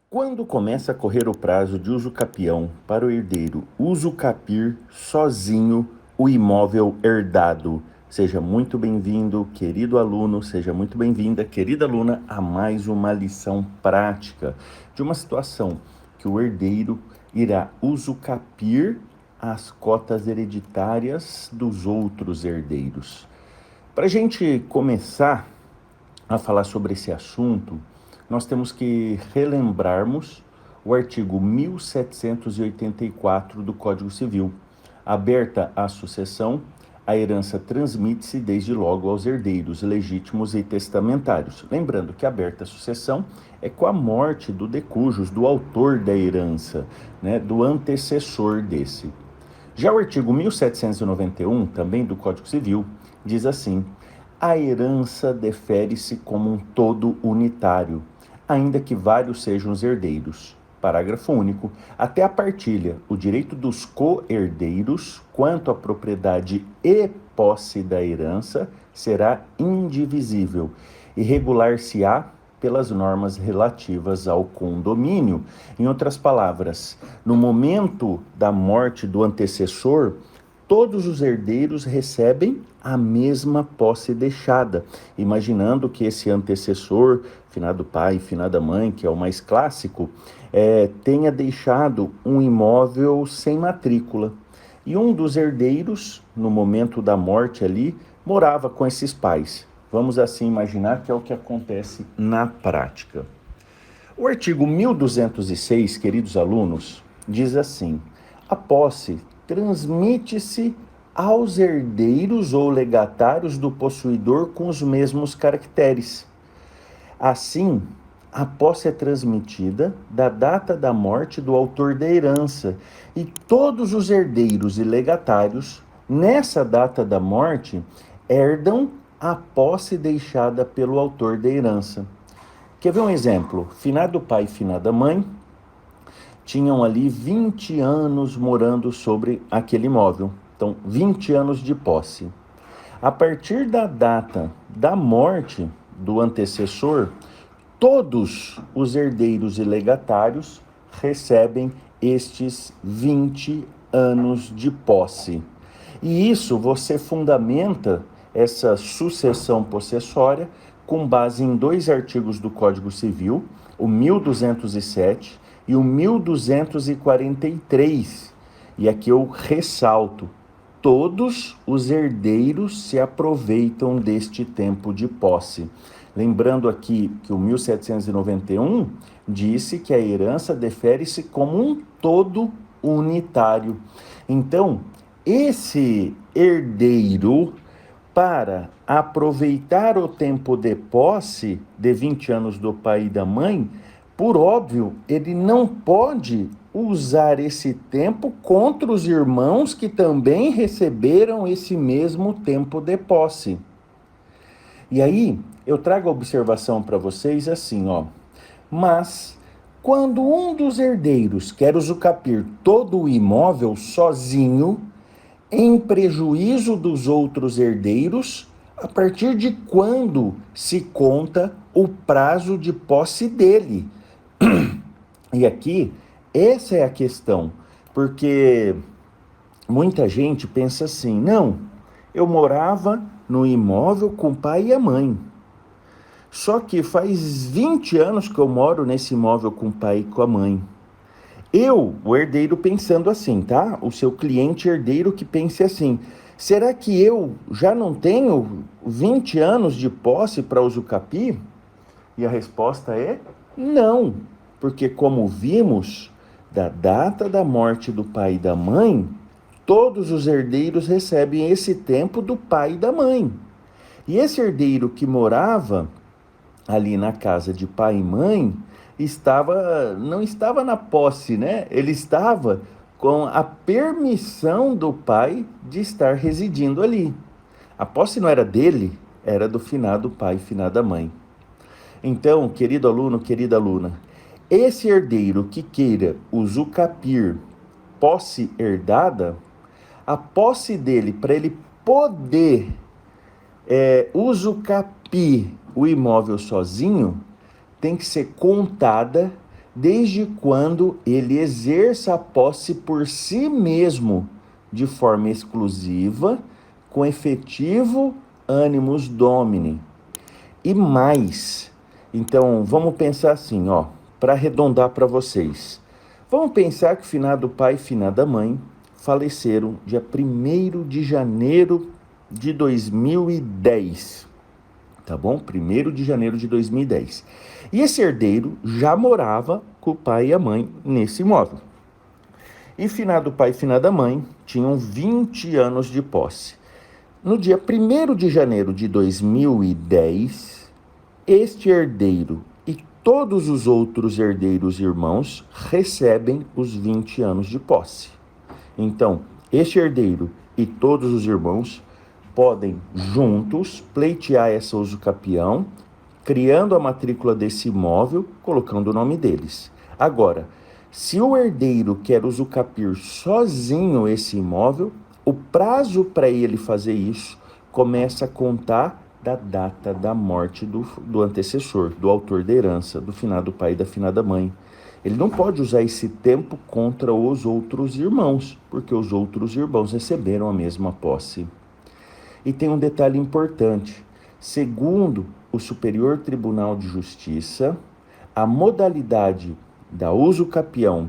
Quando começa a correr o prazo de usucapião para o herdeiro usucapir sozinho o imóvel herdado? Seja muito bem-vindo, querido aluno, seja muito bem-vinda, querida aluna, a mais uma lição prática de uma situação que o herdeiro irá usucapir as cotas hereditárias dos outros herdeiros. Para a gente começar a falar sobre esse assunto, nós temos que relembrarmos o artigo 1784 do Código Civil. Aberta a sucessão, a herança transmite-se desde logo aos herdeiros legítimos e testamentários. Lembrando que aberta a sucessão é com a morte do decujus, do autor da herança, né, do antecessor desse. Já o artigo 1791, também do Código Civil, diz assim: a herança defere-se como um todo unitário, ainda que vários sejam os herdeiros. Parágrafo único. Até a partilha, o direito dos co-herdeiros, quanto à propriedade e posse da herança, será indivisível e regular-se-á pelas normas relativas ao condomínio. Em outras palavras, no momento da morte do antecessor, todos os herdeiros recebem a mesma posse deixada, imaginando que esse antecessor, finado pai, finada mãe, que é o mais clássico, tenha deixado um imóvel sem matrícula. E um dos herdeiros, no momento da morte ali, morava com esses pais. Vamos assim imaginar que é o que acontece na prática. O artigo 1206, queridos alunos, diz assim: a posse transmite-se aos herdeiros ou legatários do possuidor com os mesmos caracteres. Assim, a posse é transmitida da data da morte do autor da herança e todos os herdeiros e legatários, nessa data da morte, herdam a posse deixada pelo autor da herança. Quer ver um exemplo? Finado pai e finada mãe tinham ali 20 anos morando sobre aquele imóvel. Então, 20 anos de posse. A partir da data da morte do antecessor, todos os herdeiros e legatários recebem estes 20 anos de posse. E isso você fundamenta essa sucessão possessória com base em dois artigos do Código Civil, o 1207 e o 1243. E aqui eu ressalto: todos os herdeiros se aproveitam deste tempo de posse. Lembrando aqui que o 1791 disse que a herança defere-se como um todo unitário. Então, esse herdeiro, para aproveitar o tempo de posse de 20 anos do pai e da mãe, por óbvio, ele não pode usar esse tempo contra os irmãos que também receberam esse mesmo tempo de posse. E aí, eu trago a observação para vocês assim, ó. Mas, quando um dos herdeiros quer usucapir todo o imóvel sozinho, em prejuízo dos outros herdeiros, a partir de quando se conta o prazo de posse dele? E aqui, essa é a questão, porque muita gente pensa assim: não, eu morava no imóvel com o pai e a mãe. Só que faz 20 anos que eu moro nesse imóvel com o pai e com a mãe. Eu, o herdeiro, pensando assim, tá? O seu cliente herdeiro que pense assim: será que eu já não tenho 20 anos de posse para usucapi? E a resposta é não, porque como vimos, da data da morte do pai e da mãe, todos os herdeiros recebem esse tempo do pai e da mãe. E esse herdeiro que morava ali na casa de pai e mãe não estava na posse, né? Ele estava com a permissão do pai de estar residindo ali. A posse não era dele, era do finado pai e finada mãe. Então, querido aluno, querida aluna, esse herdeiro que queira usucapir posse herdada, a posse dele, para ele poder usucapir o imóvel sozinho, tem que ser contada desde quando ele exerça a posse por si mesmo, de forma exclusiva, com efetivo animus domini. E mais, então vamos pensar assim, ó, para arredondar para vocês. Vamos pensar que finado pai e finada mãe faleceram dia 1º de janeiro de 2010, tá bom? 1º de janeiro de 2010. E esse herdeiro já morava com o pai e a mãe nesse imóvel. E finado pai e finada mãe tinham 20 anos de posse. No dia 1º de janeiro de 2010, este herdeiro e todos os outros herdeiros irmãos recebem os 20 anos de posse. Então, este herdeiro e todos os irmãos podem juntos pleitear essa usucapião, criando a matrícula desse imóvel, colocando o nome deles. Agora, se o herdeiro quer usucapir sozinho esse imóvel, o prazo para ele fazer isso começa a contar da data da morte do antecessor, do autor da herança, do finado pai e da finada mãe. Ele não pode usar esse tempo contra os outros irmãos, porque os outros irmãos receberam a mesma posse. E tem um detalhe importante. Segundo o Superior Tribunal de Justiça, a modalidade da usucapião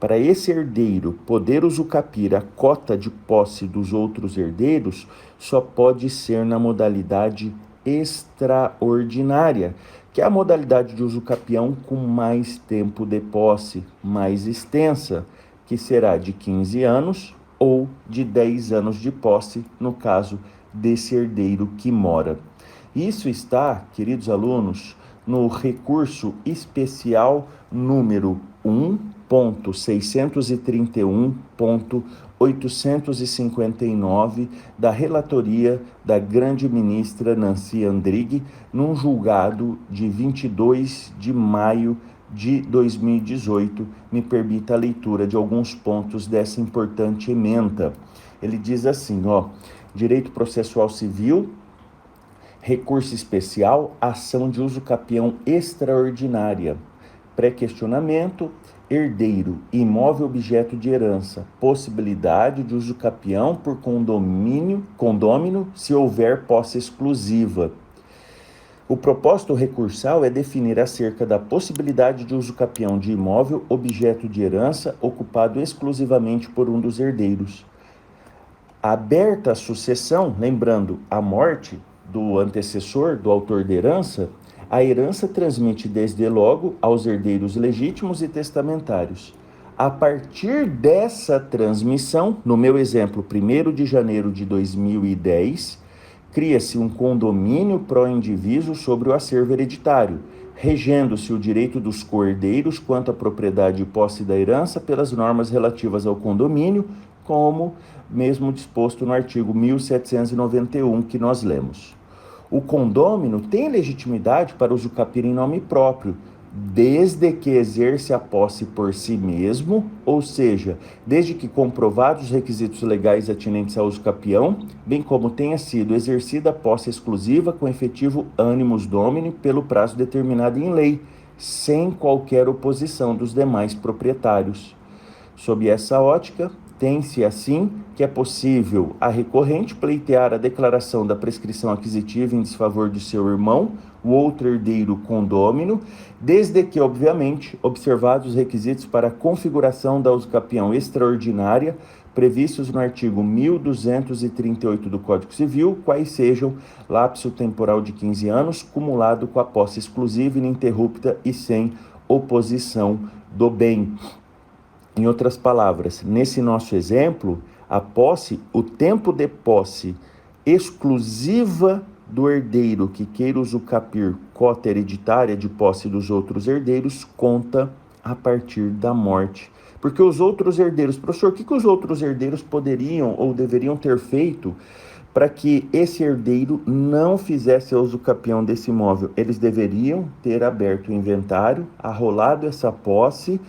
para esse herdeiro poder usucapir a cota de posse dos outros herdeiros só pode ser na modalidade extraordinária, que é a modalidade de usucapião com mais tempo de posse, mais extensa, que será de 15 anos ou de 10 anos de posse, no caso desse herdeiro que mora. Isso está, queridos alunos, no recurso especial número 1.631.859 da relatoria da grande ministra Nancy Andrighi, num julgado de 22 de maio de 2018. Me permita a leitura de alguns pontos dessa importante ementa. Ele diz assim, direito processual civil, recurso especial, ação de usucapião extraordinária, pré-questionamento, herdeiro, imóvel objeto de herança, possibilidade de usucapião por condômino se houver posse exclusiva. O propósito recursal é definir acerca da possibilidade de usucapião de imóvel objeto de herança ocupado exclusivamente por um dos herdeiros. Aberta a sucessão, lembrando a morte do antecessor, do autor da herança, a herança transmite desde logo aos herdeiros legítimos e testamentários. A partir dessa transmissão, no meu exemplo, 1º de janeiro de 2010, cria-se um condomínio pró-indiviso sobre o acervo hereditário, regendo-se o direito dos co-herdeiros quanto à propriedade e posse da herança pelas normas relativas ao condomínio, como mesmo disposto no artigo 1791 que nós lemos. O condômino tem legitimidade para usucapir em nome próprio, desde que exerce a posse por si mesmo, ou seja, desde que comprovados os requisitos legais atinentes ao usucapião, bem como tenha sido exercida a posse exclusiva com efetivo animus domini pelo prazo determinado em lei, sem qualquer oposição dos demais proprietários. Sob essa ótica, tem-se assim que é possível a recorrente pleitear a declaração da prescrição aquisitiva em desfavor de seu irmão, o outro herdeiro condômino, desde que, obviamente, observados os requisitos para a configuração da usucapião extraordinária previstos no artigo 1238 do Código Civil, quais sejam lapso temporal de 15 anos, cumulado com a posse exclusiva, ininterrupta e sem oposição do bem. Em outras palavras, nesse nosso exemplo, a posse, o tempo de posse exclusiva do herdeiro que queira usucapir cota hereditária de posse dos outros herdeiros conta a partir da morte. Porque os outros herdeiros, professor, o que os outros herdeiros poderiam ou deveriam ter feito para que esse herdeiro não fizesse a usucapião desse imóvel? Eles deveriam ter aberto o inventário, arrolado essa posse,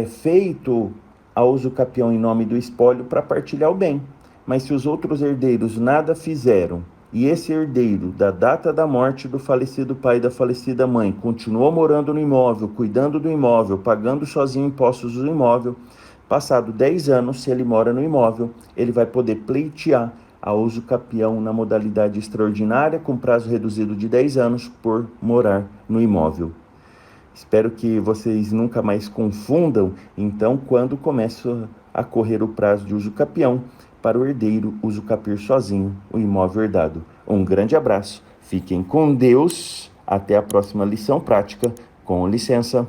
feito a usucapião em nome do espólio para partilhar o bem. Mas se os outros herdeiros nada fizeram e esse herdeiro, da data da morte do falecido pai e da falecida mãe, continuou morando no imóvel, cuidando do imóvel, pagando sozinho impostos do imóvel, passado 10 anos, se ele mora no imóvel, ele vai poder pleitear a uso capião na modalidade extraordinária, com prazo reduzido de 10 anos, por morar no imóvel. Espero que vocês nunca mais confundam, então, quando começa a correr o prazo de uso capião, para o herdeiro usufruir sozinho o imóvel herdado. Um grande abraço, fiquem com Deus, até a próxima lição prática, com licença.